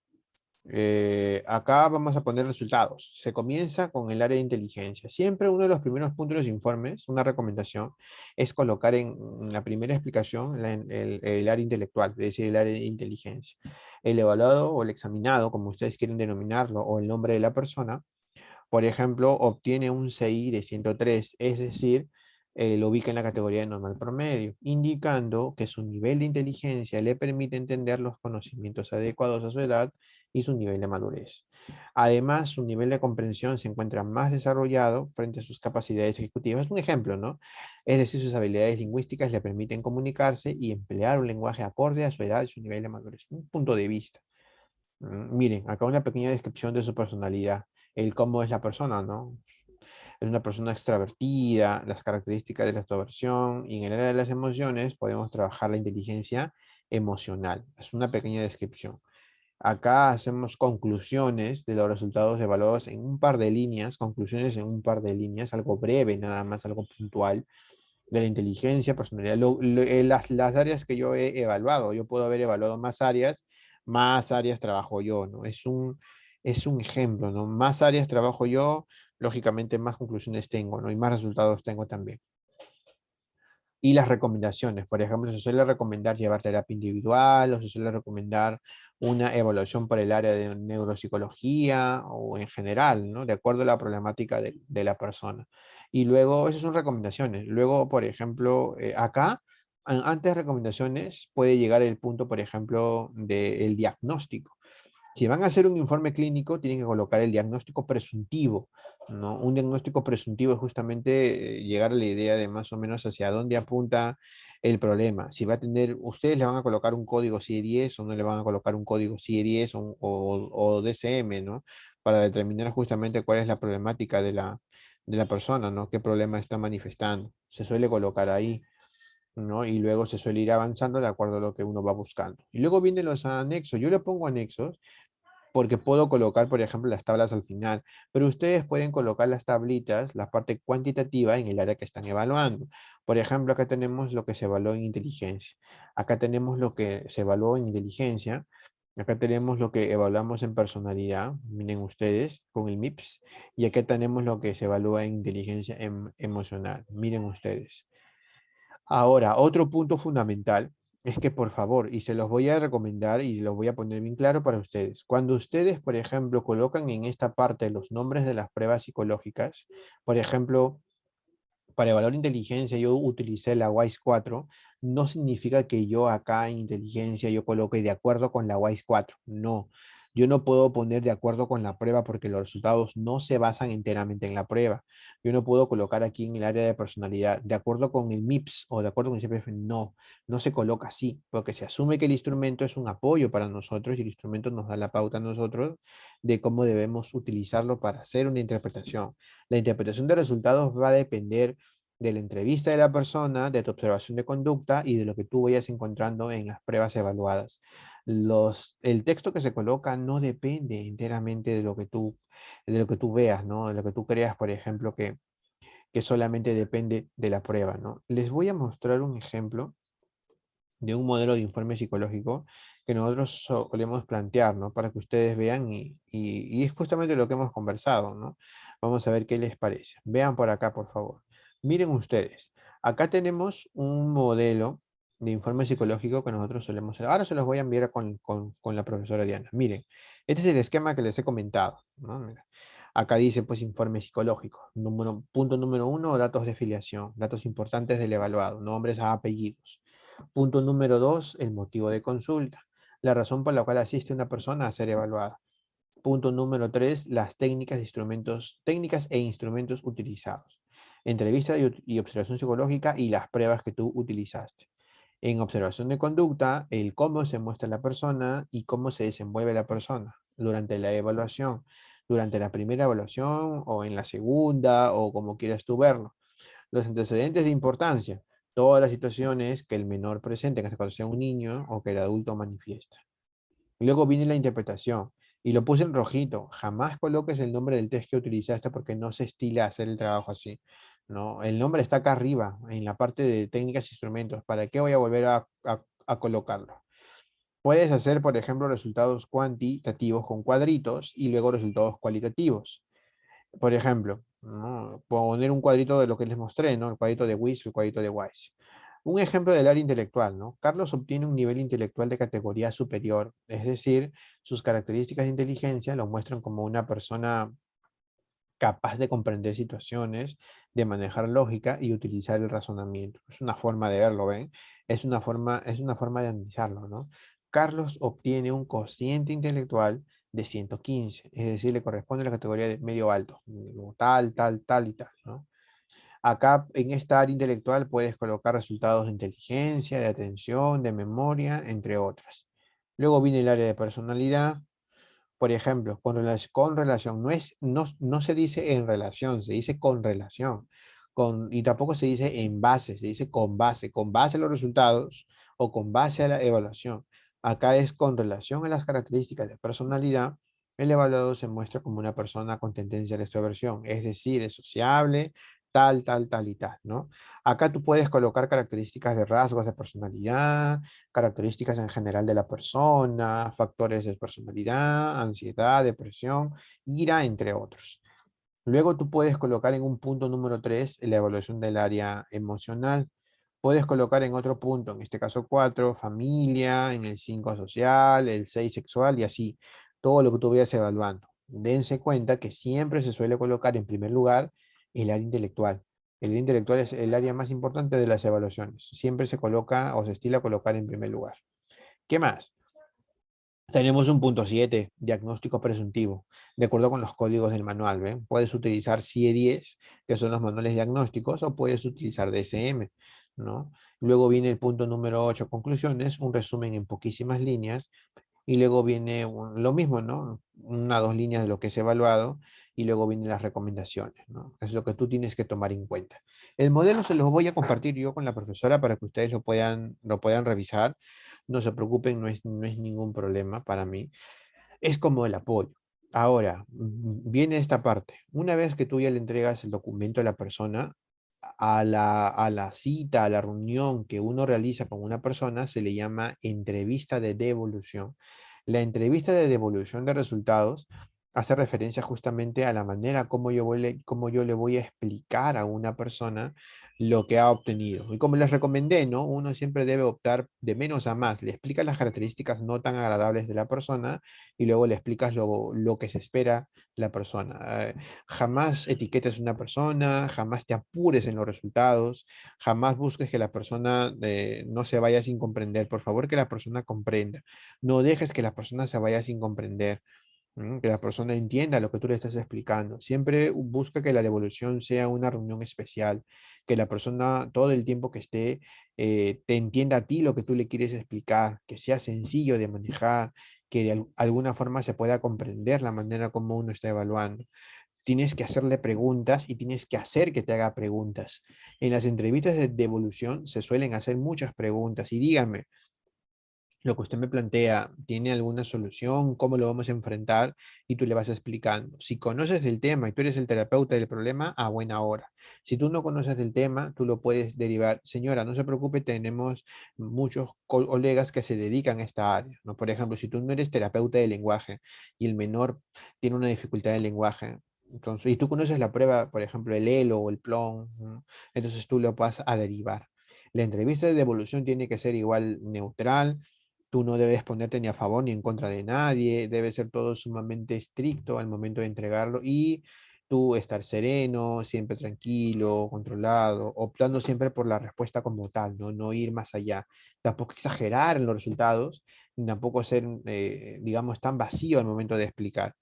acá vamos a poner resultados. Se comienza con el área de inteligencia. Siempre uno de los primeros puntos de los informes, una recomendación, es colocar en la primera explicación el área intelectual, es decir, el área de inteligencia. El evaluado o el examinado, como ustedes quieren denominarlo, o el nombre de la persona, por ejemplo, obtiene un CI de 103, es decir, lo ubica en la categoría de normal promedio, indicando que su nivel de inteligencia le permite entender los conocimientos adecuados a su edad y su nivel de madurez. Además, su nivel de comprensión se encuentra más desarrollado frente a sus capacidades ejecutivas. Es un ejemplo, ¿no? Es decir, sus habilidades lingüísticas le permiten comunicarse y emplear un lenguaje acorde a su edad y su nivel de madurez. Un punto de vista. Miren, acá una pequeña descripción de su personalidad, el cómo es la persona, ¿no? Es una persona extravertida, las características de la extroversión y en el área de las emociones podemos trabajar la inteligencia emocional. Es una pequeña descripción. Acá hacemos conclusiones de los resultados evaluados en un par de líneas, conclusiones en un par de líneas, algo breve, nada más, algo puntual de la inteligencia, personalidad, las áreas que yo he evaluado. Yo puedo haber evaluado más áreas trabajo yo, ¿no? Es un ejemplo, ¿no? Más áreas trabajo yo, lógicamente más conclusiones tengo, ¿no? Y más resultados tengo también. Y las recomendaciones, por ejemplo, se suele recomendar llevar terapia individual o se suele recomendar una evaluación por el área de neuropsicología o en general, ¿no? De acuerdo a la problemática de la persona. Y luego, esas son recomendaciones. Luego, por ejemplo, acá, antes de recomendaciones, puede llegar el punto, por ejemplo, del diagnóstico. Si van a hacer un informe clínico, tienen que colocar el diagnóstico presuntivo, ¿no? Un diagnóstico presuntivo es justamente llegar a la idea de más o menos hacia dónde apunta el problema. Si va a tener, ustedes le van a colocar un código CIE-10 o no le van a colocar un código CIE-10 o DSM, ¿no? Para determinar justamente cuál es la problemática de la persona, ¿no? ¿Qué problema está manifestando? Se suele colocar ahí. ¿No? Y luego se suele ir avanzando de acuerdo a lo que uno va buscando. Y luego vienen los anexos. Yo le pongo anexos porque puedo colocar, por ejemplo, las tablas al final, pero ustedes pueden colocar las tablitas, la parte cuantitativa en el área que están evaluando. Por ejemplo, acá tenemos lo que se evaluó en inteligencia, acá tenemos lo que se evaluó en inteligencia, acá tenemos lo que evaluamos en personalidad, miren ustedes, con el MIPS, y acá tenemos lo que se evalúa en inteligencia emocional, miren ustedes. Ahora, otro punto fundamental es que por favor, y se los voy a recomendar y los voy a poner bien claro para ustedes, cuando ustedes, por ejemplo, colocan en esta parte los nombres de las pruebas psicológicas, por ejemplo, para evaluar inteligencia yo utilicé la WISE 4, no significa que yo acá en inteligencia yo coloque de acuerdo con la WISE 4, no. Yo no puedo poner de acuerdo con la prueba porque los resultados no se basan enteramente en la prueba. Yo no puedo colocar aquí en el área de personalidad de acuerdo con el MIPS o de acuerdo con el CPF. No, no se coloca así, porque se asume que el instrumento es un apoyo para nosotros y el instrumento nos da la pauta a nosotros de cómo debemos utilizarlo para hacer una interpretación. La interpretación de resultados va a depender de la entrevista de la persona, de tu observación de conducta y de lo que tú vayas encontrando en las pruebas evaluadas. El texto que se coloca no depende enteramente de lo que tú veas, ¿no? De lo que tú creas, por ejemplo, que solamente depende de la prueba, ¿no? Les voy a mostrar un ejemplo de un modelo de informe psicológico que nosotros solemos plantear, ¿no? Para que ustedes vean y es justamente lo que hemos conversado, ¿no? Vamos a ver qué les parece. Vean por acá, por favor. Miren ustedes, acá tenemos un modelo de informe psicológico que nosotros solemos hacer. Ahora se los voy a enviar con la profesora Diana. Miren, este es el esquema que les he comentado, ¿no? Mira, acá dice, pues, informe psicológico. Punto número uno, datos de filiación, datos importantes del evaluado, nombres a apellidos. Punto número dos, el motivo de consulta, la razón por la cual asiste una persona a ser evaluada. Punto número tres, las técnicas e instrumentos utilizados. Entrevista y observación psicológica y las pruebas que tú utilizaste. En observación de conducta, el cómo se muestra la persona y cómo se desenvuelve la persona durante la evaluación, durante la primera evaluación o en la segunda o como quieras tú verlo. Los antecedentes de importancia, todas las situaciones que el menor presente, en este caso sea un niño, o que el adulto manifiesta. Luego viene la interpretación. Y lo puse en rojito. Jamás coloques el nombre del test que utilizaste porque no se estila hacer el trabajo así. ¿No? El nombre está acá arriba, en la parte de técnicas e instrumentos. ¿Para qué voy a volver a colocarlo? Puedes hacer, por ejemplo, resultados cuantitativos con cuadritos y luego resultados cualitativos. Por ejemplo, ¿no? Poner un cuadrito de lo que les mostré, ¿no? El cuadrito de Weiss, el cuadrito de Weiss. Un ejemplo del área intelectual, ¿no? Carlos obtiene un nivel intelectual de categoría superior, es decir, sus características de inteligencia lo muestran como una persona capaz de comprender situaciones, de manejar lógica y utilizar el razonamiento. Es una forma de verlo, ¿ven? Es una forma de analizarlo, ¿no? Carlos obtiene un cociente intelectual de 115, es decir, le corresponde a la categoría de medio alto, tal, tal, tal y tal, ¿no? Acá en esta área intelectual puedes colocar resultados de inteligencia, de atención, de memoria, entre otras. Luego viene el área de personalidad, por ejemplo, con relación, no se dice en relación, se dice con relación. Y tampoco se dice en base, se dice con base a los resultados o con base a la evaluación. Acá es con relación a las características de personalidad, el evaluado se muestra como una persona con tendencia a la extroversión, es decir, es sociable, tal, tal, tal y tal, ¿no? Acá tú puedes colocar características de rasgos de personalidad, características en general de la persona, factores de personalidad, ansiedad, depresión, ira, entre otros. Luego tú puedes colocar en un punto número 3 la evaluación del área emocional. Puedes colocar en otro punto, en este caso 4 familia, en el 5 social, el 6 sexual y así, todo lo que tú vayas evaluando. Dense cuenta que siempre se suele colocar en primer lugar el área intelectual. El área intelectual es el área más importante de las evaluaciones. Siempre se coloca o se estila colocar en primer lugar. ¿Qué más? Tenemos un punto 7, diagnóstico presuntivo, de acuerdo con los códigos del manual, ¿ven? Puedes utilizar CIE-10, que son los manuales diagnósticos, o puedes utilizar DSM, ¿no? Luego viene el punto número 8, conclusiones, un resumen en poquísimas líneas, y luego viene lo mismo, ¿no? Una o dos líneas de lo que es evaluado, y luego vienen las recomendaciones, ¿no? Es lo que tú tienes que tomar en cuenta. El modelo se los voy a compartir yo con la profesora para que ustedes lo puedan revisar. No se preocupen, no es ningún problema para mí. Es como el apoyo. Ahora, viene esta parte. Una vez que tú ya le entregas el documento a la persona, a la cita, a la reunión que uno realiza con una persona, se le llama entrevista de devolución. La entrevista de devolución de resultados hace referencia justamente a la manera como yo le voy a explicar a una persona lo que ha obtenido. Y como les recomendé, ¿no? Uno siempre debe optar de menos a más. Le explicas las características no tan agradables de la persona y luego le explicas lo que se espera la persona. Jamás etiquetes a una persona, jamás te apures en los resultados, jamás busques que la persona no se vaya sin comprender. Por favor, que la persona comprenda. No dejes que la persona se vaya sin comprender. Que la persona entienda lo que tú le estás explicando. Siempre busca que la devolución sea una reunión especial, que la persona todo el tiempo que esté te entienda a ti lo que tú le quieres explicar, que sea sencillo de manejar, que de alguna forma se pueda comprender la manera como uno está evaluando. Tienes que hacerle preguntas y tienes que hacer que te haga preguntas. En las entrevistas de devolución se suelen hacer muchas preguntas y dígame, lo que usted me plantea, ¿tiene alguna solución? ¿Cómo lo vamos a enfrentar? Y tú le vas explicando. Si conoces el tema y tú eres el terapeuta del problema, a buena hora. Si tú no conoces el tema, tú lo puedes derivar. Señora, no se preocupe, tenemos muchos colegas que se dedican a esta área, ¿no? Por ejemplo, si tú no eres terapeuta de lenguaje y el menor tiene una dificultad de lenguaje, entonces, y tú conoces la prueba, por ejemplo, el ELO o el PLON, ¿no? Entonces tú lo vas a derivar. La entrevista de devolución tiene que ser igual neutral. Tú no debes ponerte ni a favor ni en contra de nadie, debe ser todo sumamente estricto al momento de entregarlo y tú estar sereno, siempre tranquilo, controlado, optando siempre por la respuesta como tal, no ir más allá. Tampoco exagerar en los resultados, ni tampoco ser, digamos, tan vacío al momento de explicar.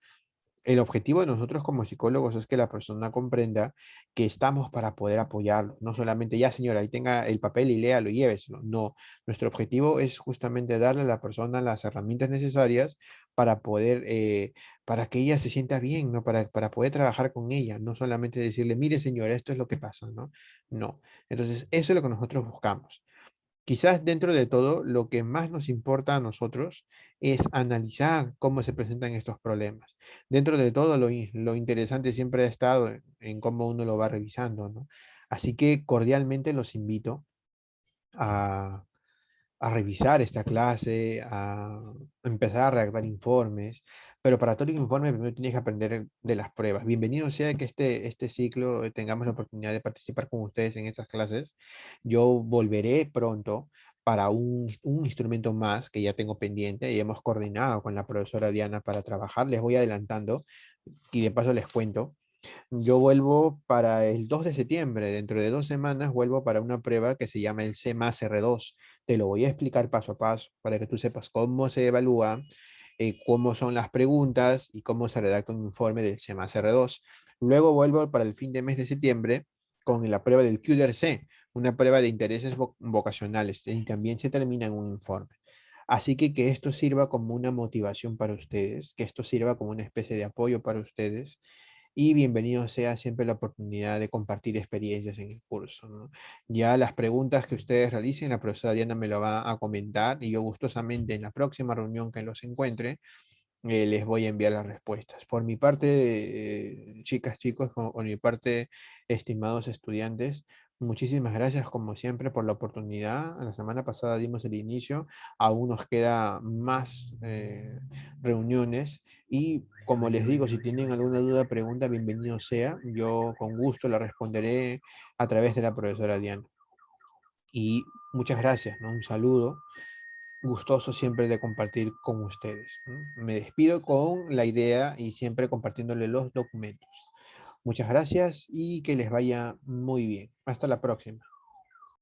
El objetivo de nosotros como psicólogos es que la persona comprenda que estamos para poder apoyarlo. No solamente, ya señora, ahí tenga el papel y léalo y lléveselo. No, nuestro objetivo es justamente darle a la persona las herramientas necesarias para poder, para que ella se sienta bien, ¿no? Para poder trabajar con ella. No solamente decirle, mire señora, esto es lo que pasa, ¿no? No. Entonces, eso es lo que nosotros buscamos. Quizás dentro de todo, lo que más nos importa a nosotros es analizar cómo se presentan estos problemas. Dentro de todo, lo interesante siempre ha estado en cómo uno lo va revisando, ¿no? Así que cordialmente los invito a, a revisar esta clase, a empezar a redactar informes, pero para todo el informe primero tienes que aprender de las pruebas. Bienvenido sea que este ciclo tengamos la oportunidad de participar con ustedes en estas clases. Yo volveré pronto para un instrumento más que ya tengo pendiente y hemos coordinado con la profesora Diana para trabajar. Les voy adelantando y de paso les cuento. Yo vuelvo para el 2 de septiembre, dentro de 2 semanas, vuelvo para una prueba que se llama el C más R2. Te lo voy a explicar paso a paso para que tú sepas cómo se evalúa, cómo son las preguntas y cómo se redacta un informe del C más R2. Luego vuelvo para el fin de mes de septiembre con la prueba del QDRC, una prueba de intereses vocacionales y también se termina en un informe. Así que esto sirva como una motivación para ustedes, que esto sirva como una especie de apoyo para ustedes y bienvenido sea siempre la oportunidad de compartir experiencias en el curso, ¿no? Ya las preguntas que ustedes realicen, la profesora Diana me lo va a comentar y yo gustosamente en la próxima reunión que los encuentre, les voy a enviar las respuestas. Por mi parte, chicas, chicos, por mi parte, estimados estudiantes, muchísimas gracias como siempre por la oportunidad. La semana pasada dimos el inicio, aún nos queda más reuniones y como les digo, si tienen alguna duda, pregunta, bienvenido sea. Yo con gusto la responderé a través de la profesora Diana. Y muchas gracias, ¿no? Un saludo gustoso siempre de compartir con ustedes, ¿no? Me despido con la idea y siempre compartiéndole los documentos. Muchas gracias y que les vaya muy bien. Hasta la próxima.